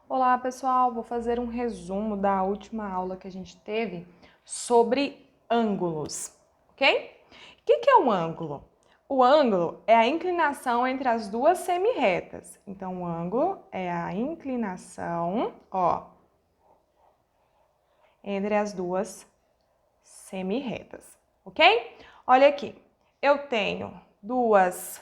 Olá, pessoal! Vou fazer um resumo da última aula que a gente teve sobre ângulos, ok? O que é um ângulo? O ângulo é a inclinação entre as duas semirretas. Então, o ângulo é a inclinação, entre as duas semirretas, ok? Olha aqui, eu tenho duas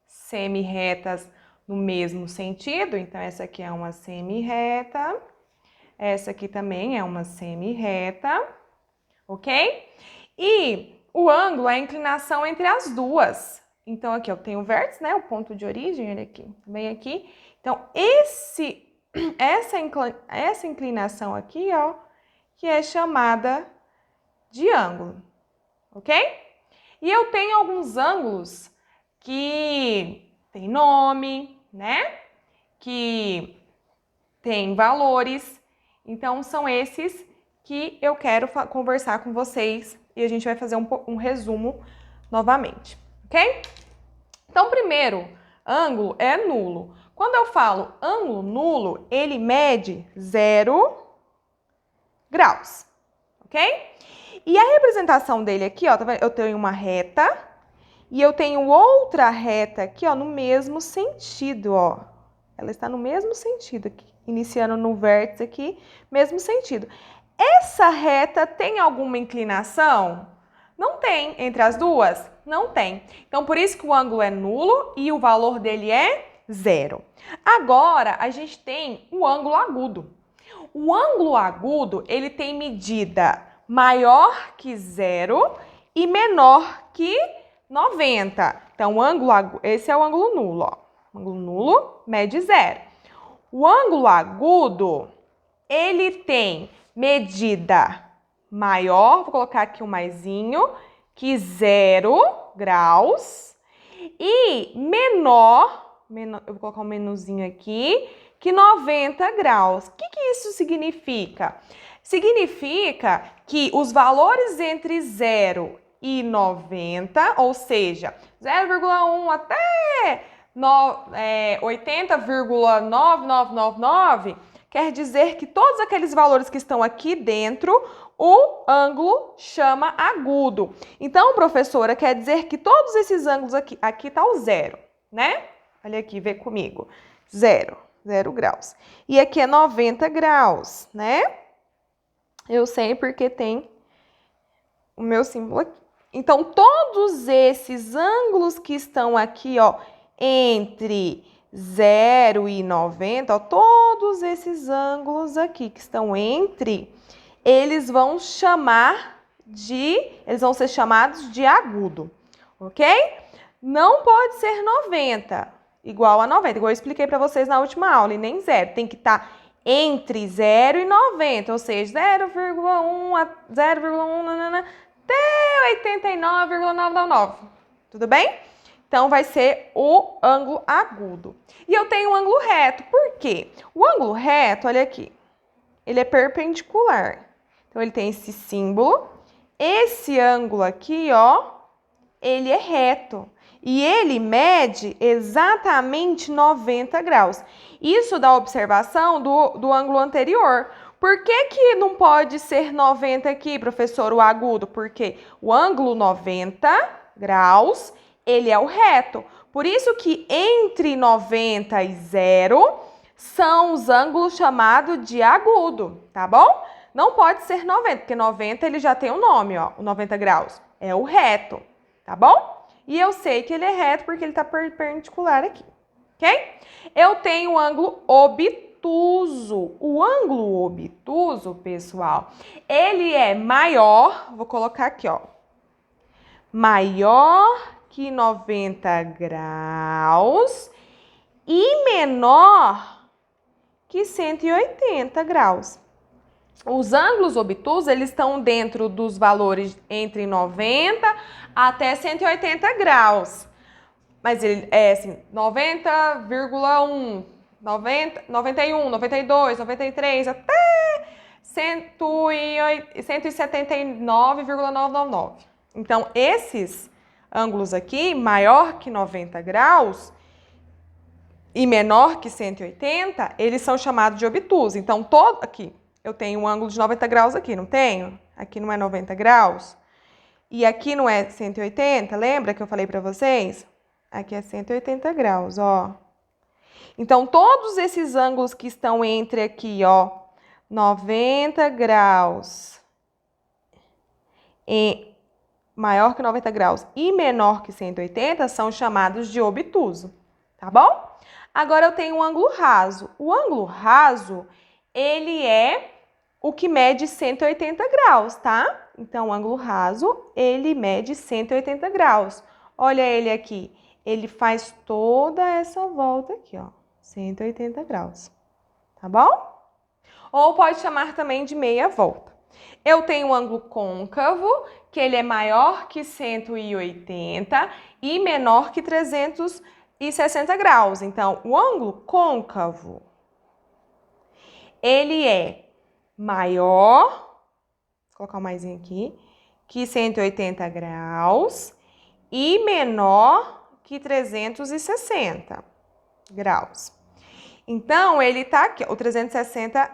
semirretas no mesmo sentido, então essa aqui é uma semirreta, essa aqui também é uma semirreta, ok? E o ângulo é a inclinação entre as duas. Então aqui eu tenho o vértice, né? O ponto de origem, olha aqui, bem aqui. Então essa inclinação aqui, que é chamada de ângulo, ok? E eu tenho alguns ângulos que tem nome, né? Que tem valores. Então, são esses que eu quero conversar com vocês e a gente vai fazer um resumo novamente, ok? Então, primeiro, ângulo é nulo. Quando eu falo ângulo nulo, ele mede 0 graus, ok? E a representação dele aqui, tá vendo? Eu tenho uma reta e eu tenho outra reta aqui, no mesmo sentido, Ela está no mesmo sentido aqui, iniciando no vértice aqui, mesmo sentido. Essa reta tem alguma inclinação? Não tem. Entre as duas? Não tem. Então, por isso que o ângulo é nulo e o valor dele é 0. Agora, a gente tem o ângulo agudo. O ângulo agudo, ele tem medida maior que 0 e menor que 90. Então, esse é o ângulo nulo, O ângulo nulo mede 0. O ângulo agudo, ele tem medida maior, vou colocar aqui um maisinho, que 0 graus, e menor, eu vou colocar um menorzinho aqui, que 90 graus. O que isso significa? Significa que os valores entre 0 e 90, ou seja, 0,1 até 80,9999, quer dizer que todos aqueles valores que estão aqui dentro, o ângulo chama agudo. Então, professora, quer dizer que todos esses ângulos aqui está o 0, né? Olha aqui, vê comigo. 0 graus. E aqui é 90 graus, né? Eu sei porque tem o meu símbolo aqui. Então, todos esses ângulos que estão aqui, entre 0 e 90, todos esses ângulos aqui que estão entre, eles vão ser chamados de agudo, ok? Não pode ser 90, igual a 90, igual eu expliquei para vocês na última aula, e nem 0. Tem que estar entre 0 e 90, ou seja, 0,1 a 0,1 até 89,999. Tudo bem? Então, vai ser o ângulo agudo. E eu tenho um ângulo reto. Por quê? O ângulo reto, olha aqui, ele é perpendicular. Então, ele tem esse símbolo. Esse ângulo aqui, ele é reto. E ele mede exatamente 90 graus. Isso dá observação do ângulo anterior. Por que não pode ser 90 aqui, professor, o agudo? Porque o ângulo 90 graus, ele é o reto. Por isso que entre 90 e 0 são os ângulos chamados de agudo, tá bom? Não pode ser 90, porque 90 ele já tem um nome, o 90 graus. É o reto, tá bom? E eu sei que ele é reto porque ele está perpendicular aqui, ok? Eu tenho o ângulo obtuso. O ângulo obtuso, pessoal, ele é maior, vou colocar aqui, maior que 90 graus e menor que 180 graus. Os ângulos obtusos, eles estão dentro dos valores entre 90 até 180 graus. Mas ele é assim, 90,1, 90, 91, 92, 93, até 179,999. Então, esses ângulos aqui, maior que 90 graus, e menor que 180, eles são chamados de obtuso. Então, aqui, eu tenho um ângulo de 90 graus aqui, não tenho? Aqui não é 90 graus. E aqui não é 180, lembra que eu falei para vocês? Aqui é 180 graus, ó. Então, todos esses ângulos que estão entre aqui, ó, 90 graus e maior que 90 graus e menor que 180 são chamados de obtuso, tá bom? Agora eu tenho um ângulo raso. O ângulo raso, ele é o que mede 180 graus, tá? Então, o ângulo raso, ele mede 180 graus. Olha ele aqui. Ele faz toda essa volta aqui, ó. 180 graus. Tá bom? Ou pode chamar também de meia volta. Eu tenho um ângulo côncavo, que ele é maior que 180 e menor que 360 graus. Então, o ângulo côncavo, ele é maior, vou colocar um maisinho aqui, que 180 graus e menor que 360 graus. Então, ele tá aqui, o 360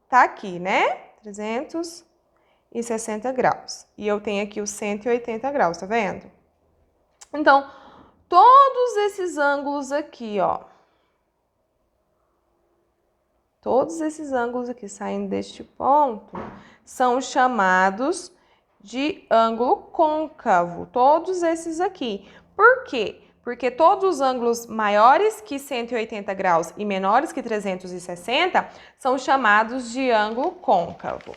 tá aqui, né? 360 graus. E eu tenho aqui o 180 graus, tá vendo? Então, todos esses ângulos aqui, ó. Todos esses ângulos aqui saindo deste ponto são chamados de ângulo côncavo. Todos esses aqui. Por quê? Porque todos os ângulos maiores que 180 graus e menores que 360 são chamados de ângulo côncavo.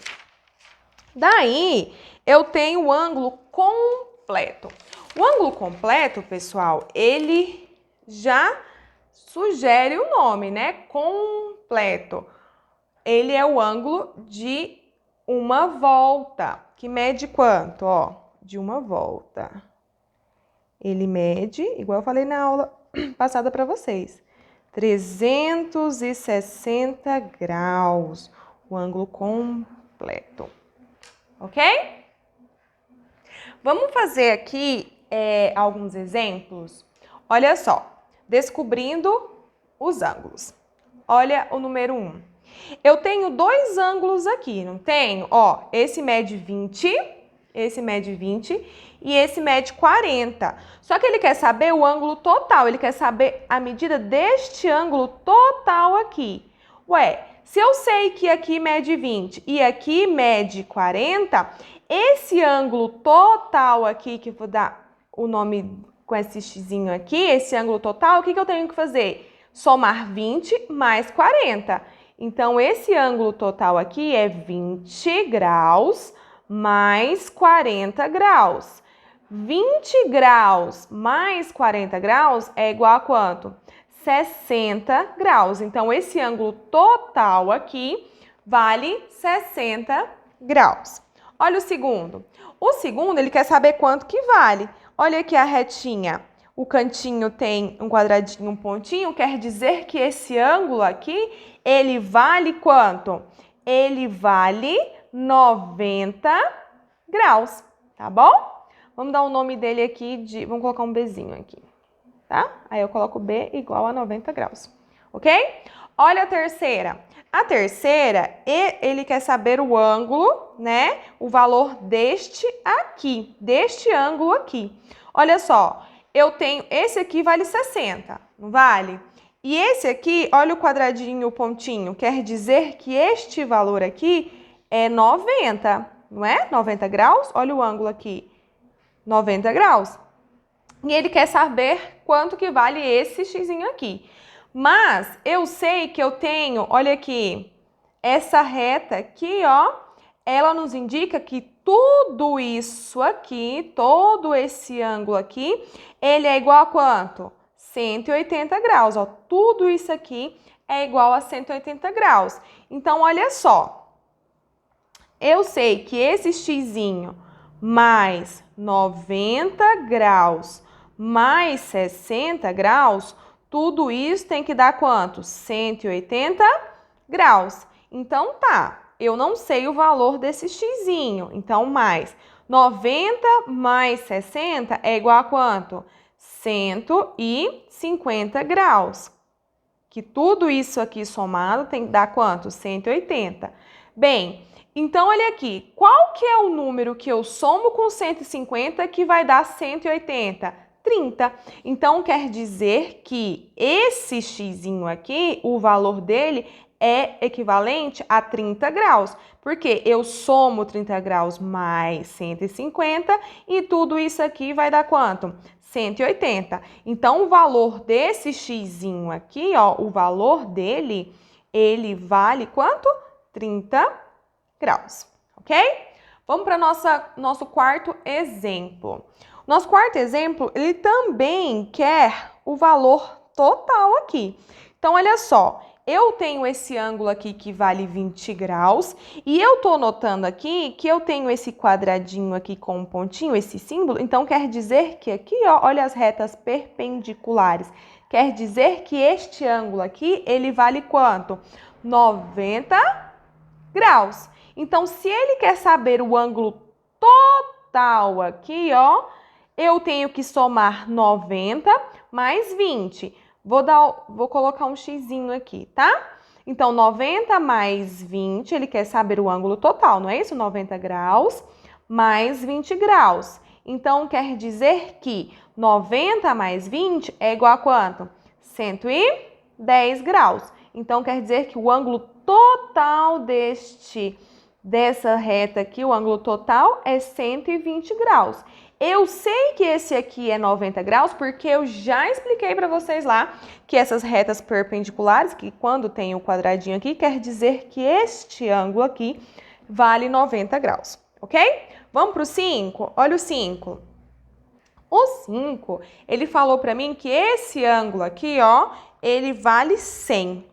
Daí, eu tenho o ângulo completo. O ângulo completo, pessoal, ele já sugere o nome, né? Completo. Ele é o ângulo de uma volta, que mede quanto? Ó, de uma volta. Ele mede, igual eu falei na aula passada para vocês, 360 graus, o ângulo completo, ok? Vamos fazer aqui alguns exemplos. Olha só, descobrindo os ângulos. Olha o número 1. Eu tenho dois ângulos aqui, não tenho? Ó, esse mede 20, esse mede 20 e esse mede 40. Só que ele quer saber o ângulo total, ele quer saber a medida deste ângulo total aqui. Ué, se eu sei que aqui mede 20 e aqui mede 40, esse ângulo total aqui, que eu vou dar o nome com esse xizinho aqui, esse ângulo total, o que eu tenho que fazer? Somar 20 mais 40. Então, esse ângulo total aqui é 20 graus mais 40 graus. 20 graus mais 40 graus é igual a quanto? 60 graus. Então, esse ângulo total aqui vale 60 graus. Olha o segundo. O segundo, ele quer saber quanto que vale. Olha aqui a retinha. O cantinho tem um quadradinho, um pontinho, quer dizer que esse ângulo aqui, ele vale quanto? Ele vale 90 graus, tá bom? Vamos dar o nome dele aqui vamos colocar um Bzinho aqui, tá? Aí eu coloco B igual a 90 graus, ok? Olha a terceira. A terceira, ele quer saber o ângulo, né? O valor deste aqui, deste ângulo aqui. Olha só, eu tenho, esse aqui vale 60, não vale? E esse aqui, olha o quadradinho, o pontinho, quer dizer que este valor aqui é 90, não é? 90 graus, olha o ângulo aqui, 90 graus. E ele quer saber quanto que vale esse xizinho aqui. Mas eu sei que eu tenho, olha aqui, essa reta aqui, ó, ela nos indica que tudo isso aqui, todo esse ângulo aqui, ele é igual a quanto? 180 graus, ó. Tudo isso aqui é igual a 180 graus. Então, olha só. Eu sei que esse xizinho mais 90 graus mais 60 graus, tudo isso tem que dar quanto? 180 graus. Então, tá. Eu não sei o valor desse xizinho. Então, mais 90 mais 60 é igual a quanto? 150 graus. Que tudo isso aqui somado tem que dar quanto? 180. Bem, então olha aqui, qual que é o número que eu somo com 150 que vai dar 180? 30. Então quer dizer que esse xzinho aqui, o valor dele é equivalente a 30 graus, porque eu somo 30 graus mais 150 e tudo isso aqui vai dar quanto? 180. Então, o valor desse xzinho aqui, ó, o valor dele, ele vale quanto? 30 graus, ok? Vamos para nosso quarto exemplo. Nosso quarto exemplo, ele também quer o valor total aqui. Então, olha só. Eu tenho esse ângulo aqui que vale 20 graus e eu tô notando aqui que eu tenho esse quadradinho aqui com um pontinho, esse símbolo, então quer dizer que aqui, ó, olha as retas perpendiculares, quer dizer que este ângulo aqui, ele vale quanto? 90 graus. Então, se ele quer saber o ângulo total aqui, ó, eu tenho que somar 90 mais 20. Vou colocar um xzinho aqui, tá? Então, 90 mais 20, ele quer saber o ângulo total, não é isso? 90 graus mais 20 graus. Então, quer dizer que 90 mais 20 é igual a quanto? 110 graus. Então, quer dizer que o ângulo total dessa reta aqui, o ângulo total é 120 graus. Eu sei que esse aqui é 90 graus porque eu já expliquei para vocês lá que essas retas perpendiculares, que quando tem o quadradinho aqui, quer dizer que este ângulo aqui vale 90 graus, ok? Vamos para o 5? Olha o 5. O 5, ele falou para mim que esse ângulo aqui, ó, ele vale 100.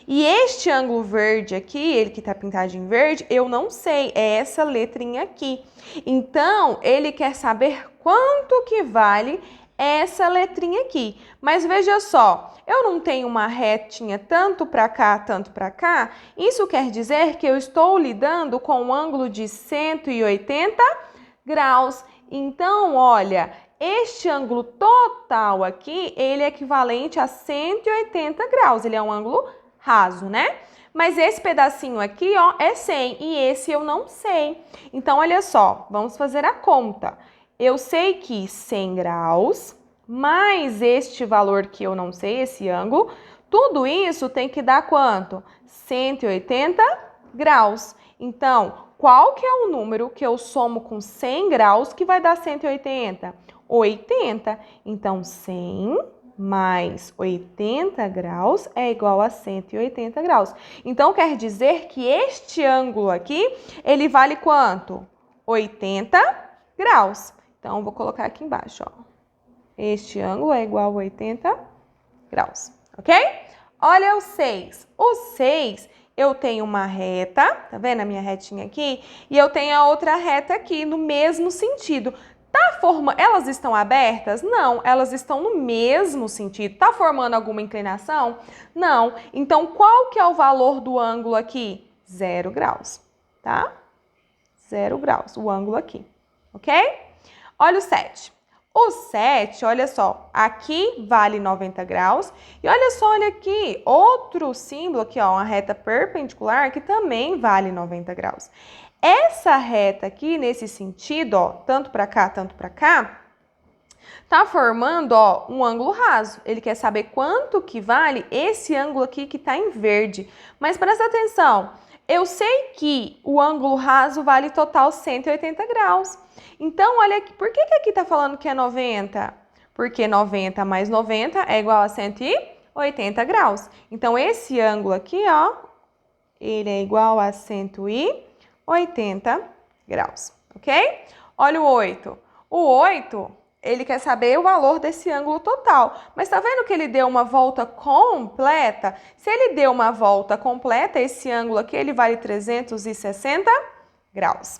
E este ângulo verde aqui, ele que tá pintado em verde, eu não sei, é essa letrinha aqui. Então, ele quer saber quanto que vale essa letrinha aqui. Mas veja só, eu não tenho uma retinha tanto para cá, tanto para cá. Isso quer dizer que eu estou lidando com um ângulo de 180 graus. Então, olha, este ângulo total aqui, ele é equivalente a 180 graus. Ele é um ângulo raso, né? Mas esse pedacinho aqui, ó, é 100 e esse eu não sei. Então, olha só, vamos fazer a conta. Eu sei que 100 graus mais este valor que eu não sei, esse ângulo, tudo isso tem que dar quanto? 180 graus. Então, qual que é o número que eu somo com 100 graus que vai dar 180? 80. Então, 100 mais 80 graus é igual a 180 graus. Então, quer dizer que este ângulo aqui, ele vale quanto? 80 graus. Então, vou colocar aqui embaixo, ó. Este ângulo é igual a 80 graus, ok? Olha o 6. O 6, eu tenho uma reta, tá vendo a minha retinha aqui? E eu tenho a outra reta aqui, no mesmo sentido. Elas estão abertas? Não, elas estão no mesmo sentido. Tá formando alguma inclinação? Não. Então, qual que é o valor do ângulo aqui? 0 graus, tá? 0 graus, o ângulo aqui, ok? Olha o 7. O 7, olha só, aqui vale 90 graus. E olha só, olha aqui, outro símbolo aqui, ó, uma reta perpendicular que também vale 90 graus. Essa reta aqui, nesse sentido, ó, tanto para cá, tá formando, ó, um ângulo raso. Ele quer saber quanto que vale esse ângulo aqui que tá em verde. Mas presta atenção, eu sei que o ângulo raso vale total 180 graus. Então, olha aqui, por que aqui tá falando que é 90? Porque 90 mais 90 é igual a 180 graus. Então, esse ângulo aqui, ó, ele é igual a 180 graus, ok? Olha o 8. O 8, ele quer saber o valor desse ângulo total. Mas tá vendo que ele deu uma volta completa? Se ele deu uma volta completa, esse ângulo aqui, ele vale 360 graus.